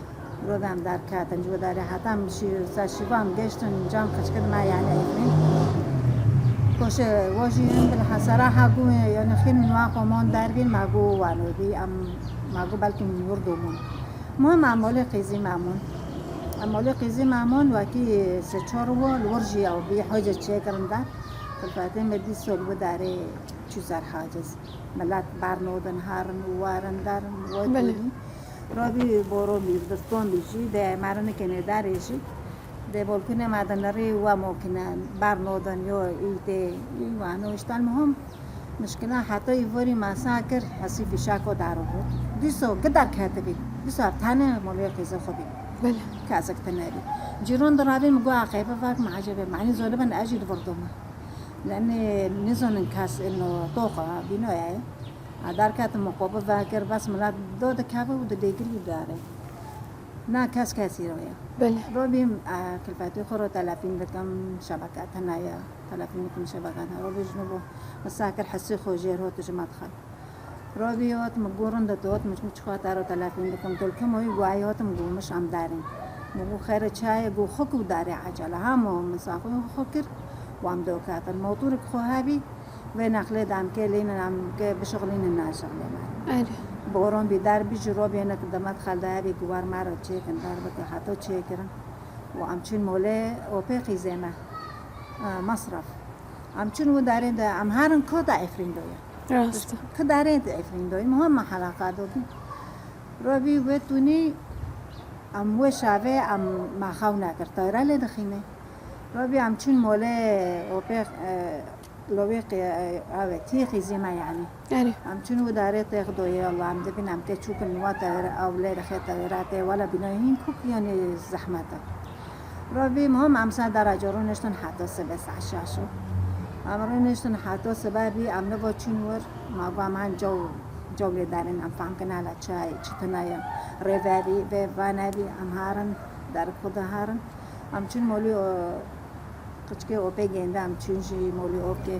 رو دام در کاتن جو داره حتم شیوام گشتن جام خشکد ما یعنی ایمین کوشه واجین بالحسرة حقو یعنی خیلی نواقع من داربین ماگو وانو بی ام ماگو بلکه نور دومون معمول قیزی معمول وکی سچار و الورجی او بی حاجه چه کرنده البته مدی سال داره چیزار حاجز ملت برنودن هرن وارن در وادی رابی برو می‌دستون بیشی ده مرن کنه داریشی ده بالکن مادنری و ممکنه برنودن یا ایده وانو اشتال مهم مشکل حتی ایوری مساکر حسی فشاکو دارو بود دیسو قدر کاتبی دیسو ابتانه مولی قیزه خوبی بله کاسک تنابی جيرون درابي مقوا عقيبة فاك معجبة معني زولبن أجد بردوما لأن نزون كاس إنه طوقة بينويا دار كات مقوبة فاكر بس ملا دو دكابة ودديكري داره نا كاس كاسيرويا بله روبي كلفاتي خورو تلافين بكم شبكات هنايا تلافين بكم شبكات روبي جنوبو مساكر حسي خوجير هو تجمع خال روبي هات مقورن دوت مش خاطر تلافين بكم تل كم هو جواي هات مقور مش عم دارين مو خير شاي جو خكو داري عجلة هم مسافو خكر وعم دوكات الموتور خهابي ونقله دام كلين عم بشغلين الناس شغلين بورون بدار بيجرو بينك دمت خلدها بجوار مرة شيء كن دار بك حتى شيء كرن و همچون موله اوپیقی زمه مصرف همچون و داره ده هم هرن که ده افرین دویه راسته که داره ده افرین دویه مهم حلقه دوگی رابی و تونی ام و شاوه ام مخاو نکر تایره لی دخینه رابی همچون موله اوپیق لویق اوه تیخی زمه یعنی آره همچون و داره تیغ دویه الله هم دبین هم که چوکن نوا تایره او لی دخی تایره ولا بینایین کوک یعنی زحمته رابی مهم امسا درجه رو نشتن حتی سبه سعشاشو امرو نشتن حتی سببی امنه با چون ور ما من جولی دارن ام فهم کنه لا چای چتنایم روی و وانبی ام هارن در خود هارن ام چون مولی کچکه اوپی گنده ام چونجی مولی اوپی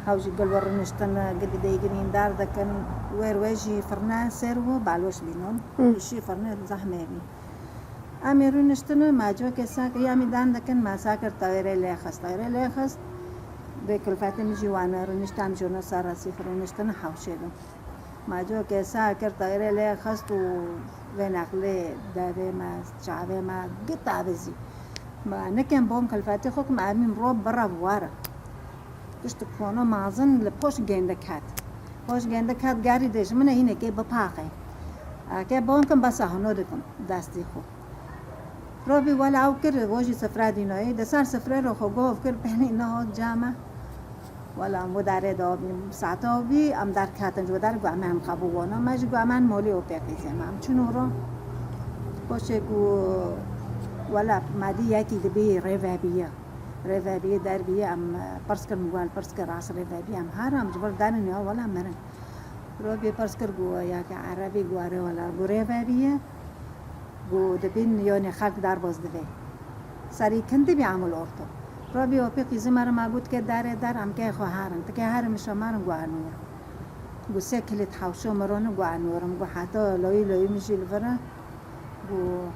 هاوجی گلور نشتن گدی دیگرین دار دکن ویجی فرنا سر و بالوش بینون ایشی فرنا زحمه بی امیرو نشتن ماجو که ساک یامی دان دکن ما ساکر تایره لیخست به کلفت میجی وانه رو نشتم جون سر سفر رو نشتن حوشه دم ماجو که ساکر تایره لیخست و نقله داره ما چاوه ما گتا بزی ما نکم بوم کلفتی خو که امیم رو برا واره کشت کنه مازن لپوش گنده کات گاری دیش من اینه که بپاقه که بوم کم بس هنو دکم دستی خو روبی ولا او کر وجی سفره دینایی دسر سفره رو خو گفت کر پهنی نه جامه ولا مو داره دابیم ساعتا بی ام در کاتن جو در گوام هم قبوانه ماج گوامن مولی او پیقیزم ام چون رو باشه گو ولا مادی یکی دبی روابیه در بیه ام پرسکر مگوال پرسکر راس روابیه ام هرم جبر دارن یا ولا مرن روبی پرسکر گو یا که عربی گواره ولا گو روابیه گو دبین یعنی خلق در باز دوی سری کندی بیعمل اورتو رابی و پیقی زمار ما گود که داره در هم که خواهرن تکه هرم شمارن گوانویا گو سه کلیت حوشو مرون گوانورم گو حتی لوی میشی لفره گو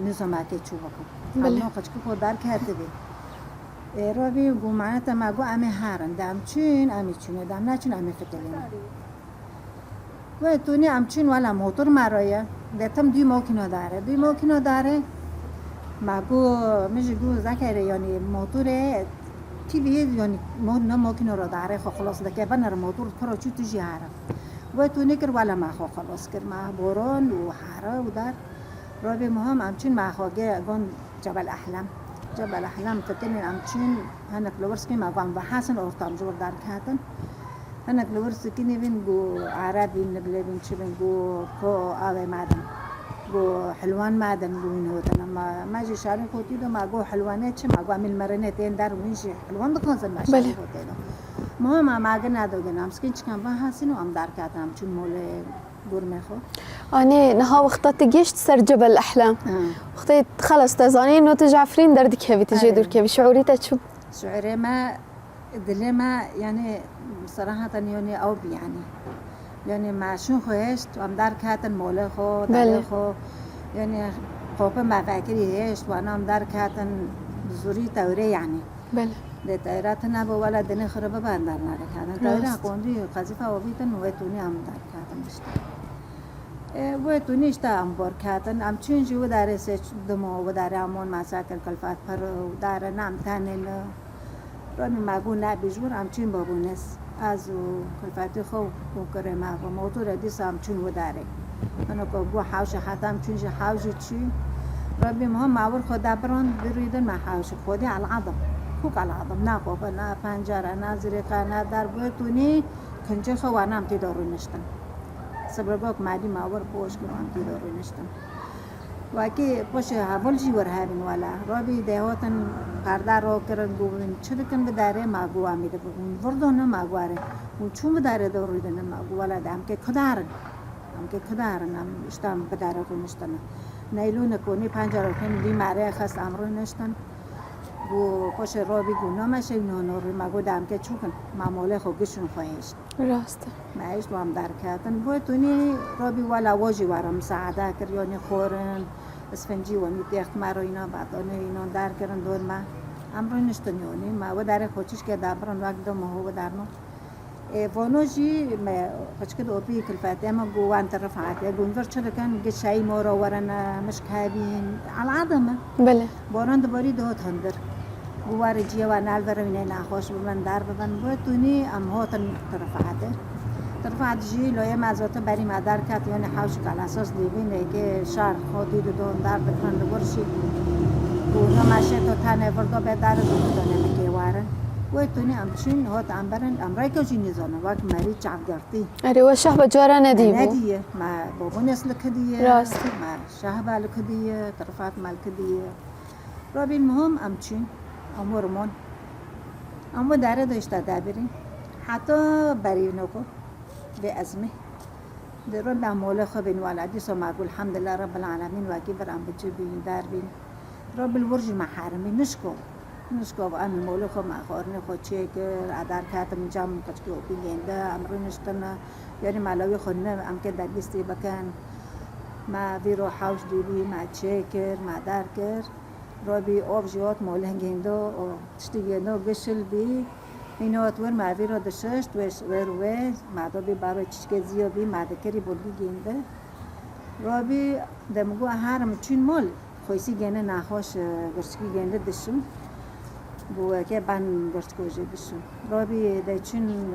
نظام که چوبا کن بله. همون قچکی خود در کرده بی رابی گو معنی ما گو امی هرن دم چونه دم نچون امی فتلیم و تونی امچین ولا موتور مرایه دتم دوی موکینو داره مگو میشه گو ذکر یعنی موتوره کی بیه یعنی نه موکینو رو داره خو خلاص دکه بنر موتور کرو چی تجی هره و تو نکر ولا ما خو خلاص کر ما بوران و هره و در رابی مهم امچین ما خوگه گون جبل احلام فتنی امچین هنک لورسکی ما گون و حسن اورتام جور در کاتن هنک لورسکی نبین گو عربی نبلین چی بین گو کو آوه مادن گو حلوان مادن گو اینو دن ما جی شاری کوتی دو ما گو حلوانه چه ما گو امیل مرنه تین در وینشی حلوان دکانسن ما شاری کوتی دو مهم ما گن ندوگن امسکین چکم با حسین و ام در کاتم چون موله گرمه خو أنا نها وقتها تجيشت سر جبل الأحلام وقتها خلص تزاني إنه تجعفرين دردك كيفي تجي دور كيفي شعوري تشوف شعري ما دلي ما يعني صراحة يعني أو يعني ما شون خويشت وام دار كاتن موله خو دار خو يعني خوفه ما فاكري هيشت وانا ام دار كاتن زوري توري يعني بله ده تايراتنا ولا دني خربه باندار ناره كاتن تايرا قوندي قذفه وبيتن ويتوني ام دار كاتن مشت ويتوني اشتا ام بور كاتن ام چونجي وداره سه دمو وداره امون مساكل كلفات پر وداره نام تانن رانی مگو نبیجور همچین بابونس از کلفتی خو کوکره ما و موتور دیس همچین و داره منو که گو حوش حتی همچین حوش چی ربی مهم معور خدا بران برویدن ما حوش خودی العظم کوک العظم نه قوبه نه پنجره نه زریقه نه در بوتونی کنچه خوانم تی دارو نشتن سبرگوک مادی معور پوش کنم تی دارو نشتن واقعی باشه حال جی ور هرین والا رابی دهاتن قردار رو کرد گوین چه دکن بداره ماگو آمیده بگون وردونه ماگواره و چون بداره دوریدن ماگو والا دام که کدارن هم اشتام بداره کنشتن نیلون کنی پنجره کنی بیماری خاص امروز نشتن و باشه رابی گونا میشه نونوری ماگو دام که چون معموله خوگشون خواهیش راسته معیش رو هم در کردن باید تونی رابی والا واجی وارم سعاده کر یعنی خورن اسفنجی و میتیخت مرا اینا بعدانه اینا در کردن دور ما امروز نشتن یعنی ما و در خوچش که دابران وقت دو ماهو و درنو وانوجي ما بشكل أوبي كل فاتما جوان ترفعت جونفر شل كان جشاي مورا ورنا مش كابين على عظمة بله باران دباری دهات هندر گوار جیه و نال برمینه نخوش بمن در ببن بتونی ام هاتن طرفات جی لایه مزات بری مادر کت یعنی حوش کل اساس دیوینه که شهر خاطی دون در بکن دورشی و نماشه تو تنه وردا به در دونه میگه وارن بتونی ام چین هات ام برن امریکا جی نیزانه وقت مری چاق گرتی اره و شهب جارا ندیبو ندیه ما بابا نسل کدیه راست. ما شهبال کدیه طرفات مال کدیه رابین مهم ام چین امورمون اما داره داشته دبیریم حتی برای نکو به ازمه در به مولا خو بین ولادی سو معقول الحمدلله رب العالمین واقعی برام بجبین در بین رب الورج محرمی نشکو و ام مولا خو مخارن خو چیکر ادار کاتم جام کچکو بینده امرو نشتنا یعنی مالوی خو نه ام که در لیستی بکن ما ویرو حوش دیبی ما چیکر ما در کر رابی آب جوات موله هنگنده و تشتیگنده گشل بی اینات ور معوی را دششت ور معدا بی برای چشکه زیو بی معدکری بلگی گنده رابی دمگو هرم چین مال خویسی گنده نخواش گرچکی گنده دشون بو که بان گرچکوژه دشون رابی ده چین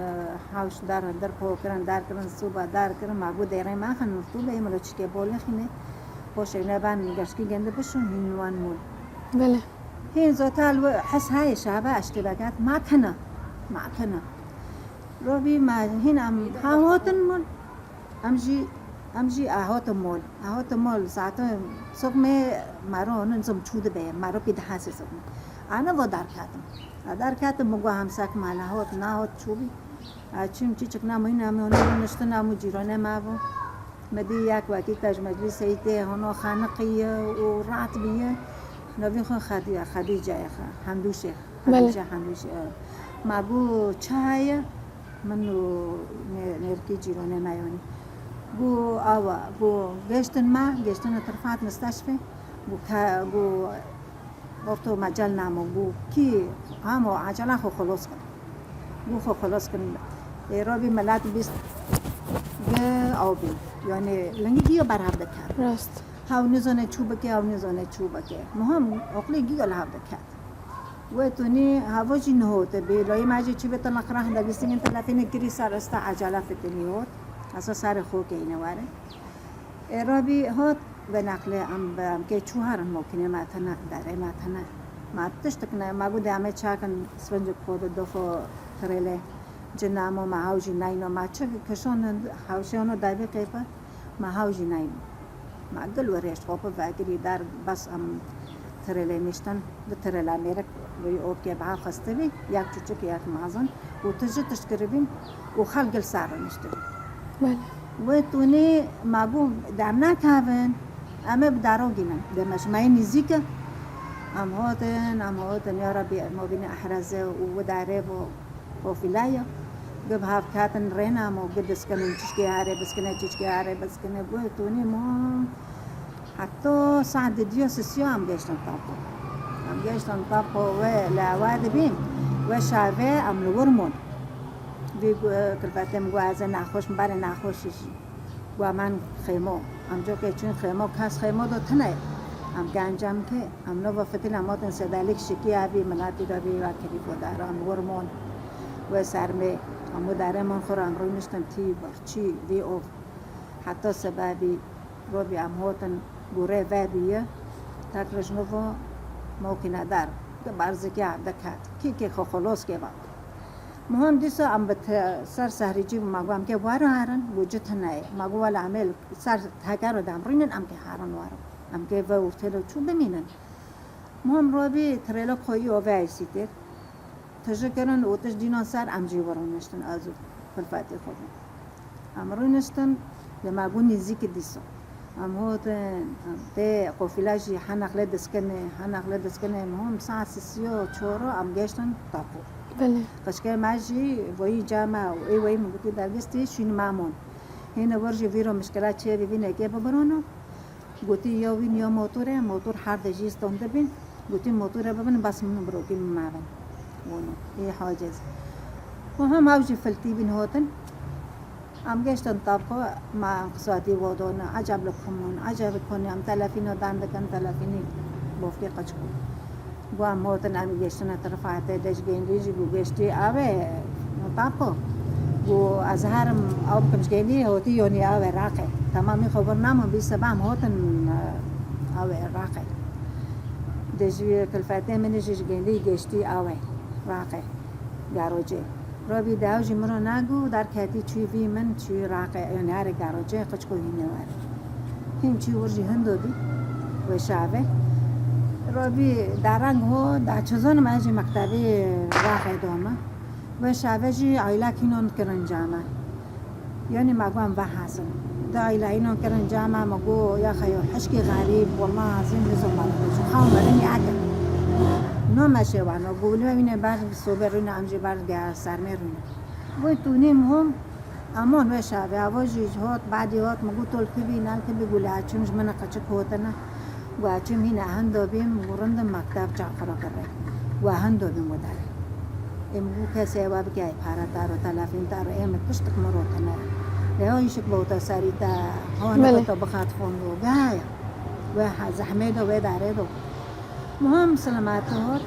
هاوش در پوکرن در کرن صوبا در کرن مگو دیره ما خن تو به ایمالو چشکه بوله خینه باشه نه بان گرچکی گنده بشون هینوان مول بله هين زوتال حس هاي شعبة اشتباكات ما كنا روبي ما هنا هاوتن مول امجي اهوت مول ساعتها سوق ما مارو ننزم چود به مارو بيد حاسس انا ودار كاتم مگو همساك مال هوت ناهوت چوبي چیم چی چکنا مهینه همون نشتنا مجیرانه ما بو مدی یک وقتی تاج مجلس ایته هنو خانقیه و راتبیه نوی خو خدیجه حمدوشه ما بو چای منو نرکی جیرانه نیانی بو آوا بو گشتن طرفات مستشفى بو وقتو مجال نامو بو کی همو عجله خو خلاص کن رابی ملات بیست او بی یعنی لنگی دیو برهم دکر راست هاو نزانه چوبکه مهم عقلی گیگل هاو دکت و تونی هوا جی نهوته بی لای ماجی چی بتن اقراه دبیستین تلافین کری سر استا عجله فتنی هوت اسا سر خو که اینه واره رابی هات به نقل ام که چوهر ممکنه ماتنا داره ما تشتکنه ما بود همه چاکن سفنج خود دفع ترله جنامو ما هاوجی ناینو ما چه کشان هاوشانو دایبه قیپه ما هاوجی ناینو ما قل وريش خوبه فاكري دار بس ام تريلي نشتن بتريلا ميرك وي اوكي بعا خستبي ياك تشوك ياك مازن وتجي تشكربين وخلق السعر نشتري بله وتوني ماغو دامنا كافن اما بدارو جينا دمش ماي نزيكا ام هوتن يا ربي مو بين احرزه وداري وفيلايا جب هاف كاتن رينا مو قدس كنن تشكي هاري بس كنا بوتوني مو حتى ساعد ديو سيسيو ام جيشتن طابو ولا وادبين وشافي ام لورمون بي كلباتم غوازه ناخوش مبار ناخوشش ومن خيمو ام جو که چون خيمو کاس خيمو دو تنه ام گنجم که ام نو فتل اماتن سدالک شکی ابي مناطق ابي واکری بودار ام لورمون و سرمه اما داره من خورم روی نشتم تی برچی وی او حتی سببی رو بی امهاتن گوره ویدیه تکرش نوو موقع ندار که برزی که عبده کد کی خو خلاص که وقت مهم دیسا ام بت سر سهریجی مگو ام که وارو هرن وجود نه مگو ولی عمل سر تگر رو دم روینن ام که هرن وارو ام که و افتلو چون بمینن مهم رو بی تریلا خویی او ویسیده تشکرن اوتش دینان سر امجی ورون نشتن ازو فلفاتی خودم امروی نشتن لماگون نزیک دیسا امهوتن ته قفیلاجی هنقله دسکنه مهم ساعت 34 ام گشتن تاپو بله قشکه ماجی وی جامع و وی مگوتی درگستی شین مامون هنا ورجی ویرو مشکلات چه ببینه که ببرونو گوتی یا وین یا موتور هر دجیز تونده بین گوتی موتور ببین بس منو بروکی ممابن ونو هي حاجز و هم هاوجی فلتی بین هاتن ام گشتن طبقه مع اقتصادی وادون عجب لکمون عجب کنی ام تلفینو دند کن تلفینی بافتی قچکو بو ام هاتن ام گشتن طرف عته دش گندیجی بو گشتی آوه طبقه بو از هرم آب کمش گندی هاتی یونی آوه راقه تمامی خبر نامو بی سبام هاتن آوه راقه دجوی کلفته منیش گندی گشتی آوه راقه گاروجه رابی داوجی مرا نگو در کتی چی وی من چی راقه یعنی هر گاروجه قچکو هینوار هم چی ورجی هندو بی و شعبه رابی درنگ هو در چزان ماجی مکتبی راقه دامه و شعبه جی عیله کینون کرن جامه یعنی مگوام و حسن دا عیله اینون کرن جامه مگو یا خیو حشکی غریب والله عظیم لزم مالکو خواهم برنی عدل نو مشه وانو گولی ببینه بعد صبح رونه امجی بعد سرمه رونه وی تونیم هم امان و شبه آواجی هات بعدی هات مگو طول کبی نال کبی گولی اچمش من قچک هاتنه و اچم هین اهندو بیم ورندم مکتب جعفرا کرده و اهندو بیم وداره امگو کسی واب که ای پارا دارو تلافین دارو ایم کشتک مروتنه لیایشک بوتا سریتا هانو تو بخات فوندو گایا و زحمه دو و داره دو مهم سلامت هات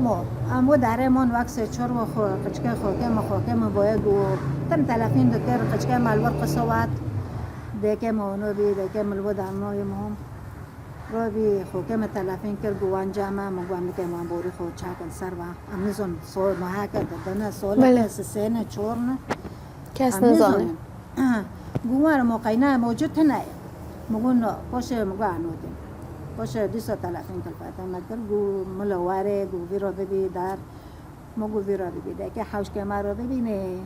ما امو داره من وقت چهار و خو قچکه خوکه ما باید گو تم تلفین دکتر قچکه مالور قصوات دیگه ما اونو بی دیگه ملو دامنوی مهم رو بی خوکه ما تلفین کر گوان جامع ما گوام که ما بوری خود چاکن سر و امیزون سول ما هکر دادن سول سینه چورن کس نزانه گوار موقعینه موجود نه مگون باشه مگانودیم باشه 200 تلفین کلفته مگر گو ملواره گو ویرا ببی در مگو ویرا ببی که حوش که مرا ببینه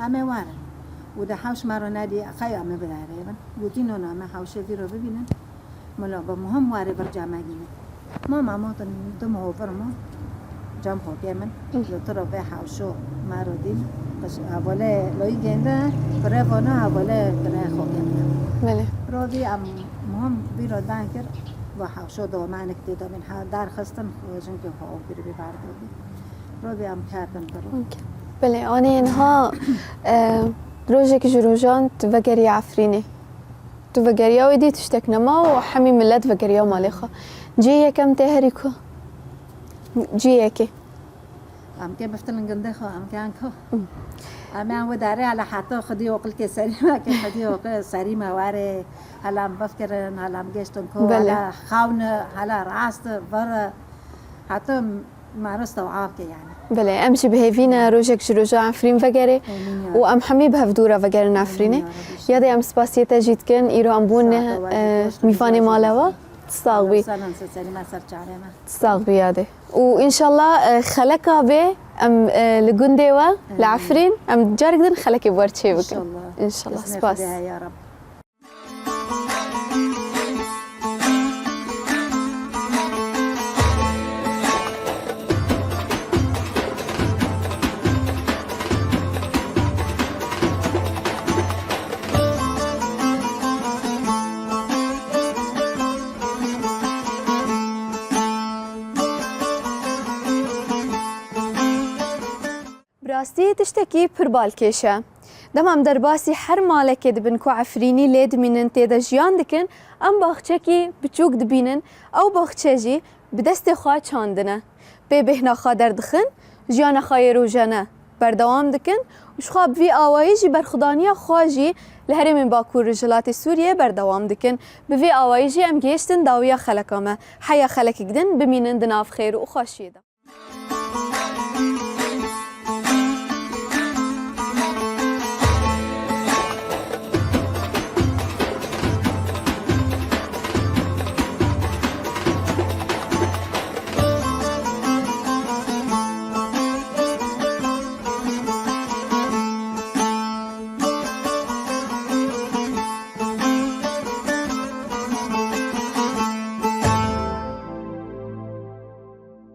همه واره و ده حوش مرا ندی خیلی همه بداره من گوتی نه همه حوش ویرا ببینن ملا با مهم واره بر جامعه گینه ما تن دو مهوفر ما جام خوکه من لطرا به حوشو مرا دین اوله لای گنده برای وانا اوله برای خوکه بله راوی ام مهم ویرا دان کرد و حوشو دو معنی که دادم این در خستن خوشن که خواب بری ببردی رو بیام کردن برو. بله آن اینها روزی که جروجان توگری عفرینه توگری آویدی تشتک نما و حمی ملت توگری مالخا جیه کم تهری کو جیه کی ام که بفتن گنده خو ام که انکو ام و داره على حتی خودی وقل که سری ما که خودی وقل سری مواره هلا بفکرن هلا گشتن کو هلا خون هلا راست بر حتی مارست وعاك يعني بله امشي بهيفينا روجك جروجا عفرين فقري وام حمي بهفدورا فقري نعفريني يادي ام سباسيتا جيت كن ايرو ام بون ميفاني مالوا تستاغبي تستاغبي يادي وان شاء الله خلقها به ام لجنديوا لعفرين ام جارك دن خلقي بورتشي بك ان شاء الله سباس يا رب. براستی تشتكي پربالکیشه دمام در باسی هر مالک دبن کو عفرینی لید مینن تیدا جیان دکن ام باخچکی بچوک دبینن او باخچجی بدست خواه چاندنه به بهنا خواه دردخن جیان خواه روژانه بردوام دکن وش خواه بوی آوایجی برخدانی خواهجی لهره من باکور رجلات سوریه بردوام دکن بوی آوایجی ام گیشتن داویا خلقامه حیا خلق گدن بمینن دناف خیر و خوشیده